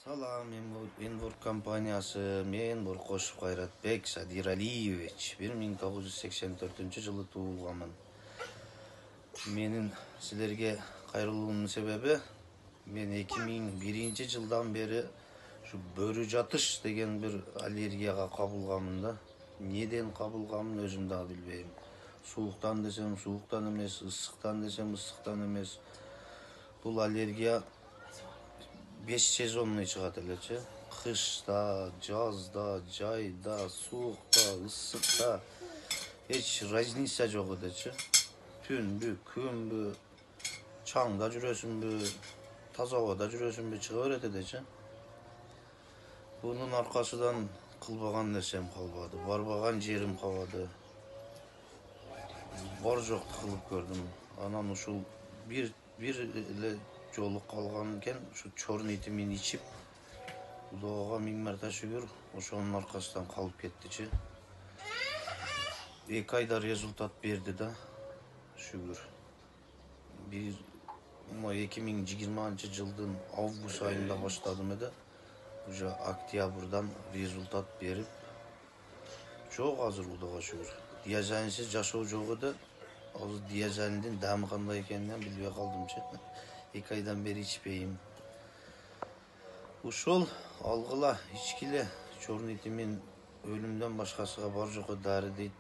Салам, Энвург компаниясы, мен Буркошев Кайратбек Садиралиевич, 1984 жылы туулганмын. Менин силерге кайрылуумдун себеби, мен 2001-жылдан бери ушу бөрү жатыш деген бир аллергияга кабылганмын да. Неден кабылганмын өзүм да билбейм. Сууктан десем сууктан эмес, ысыктан десем ысыктан эмес. Бул аллергия 5 сезонный чыгат элечи. Кышта, жазда, жайда, суукта, ысыкта эч разница жок эдечи. Түнбү, күнбү, чаңда жүрөсүңбү, таза абада жүрөсүңбү, чыга берет эдечи. Бунун аркасынан кылбаган нерсем калбады, барбаган жерим калбады. Бар жокту кылып көрдүм. Анан ушул бир эле жолу калган экен, ушу черный тимин ичип, Кудайга 1000 марта шүгүр, ошонун аркасынан калып кеттичи. 2 айда результат берди да, шүгүр. 2020-жылдын август айында баштадым эде. Уже октябрдан результат берип, жок азыр Кудайга шүгүр. Диазенсиз жашоо жок эде. Азыр диазендин дамы кандай экенин билбей калдымчы. 2 айдан бери ичпейм. Ушул алгыла, ичкиле. Черный тимин өлүмдөн башкасыга бар жокко дары дейт.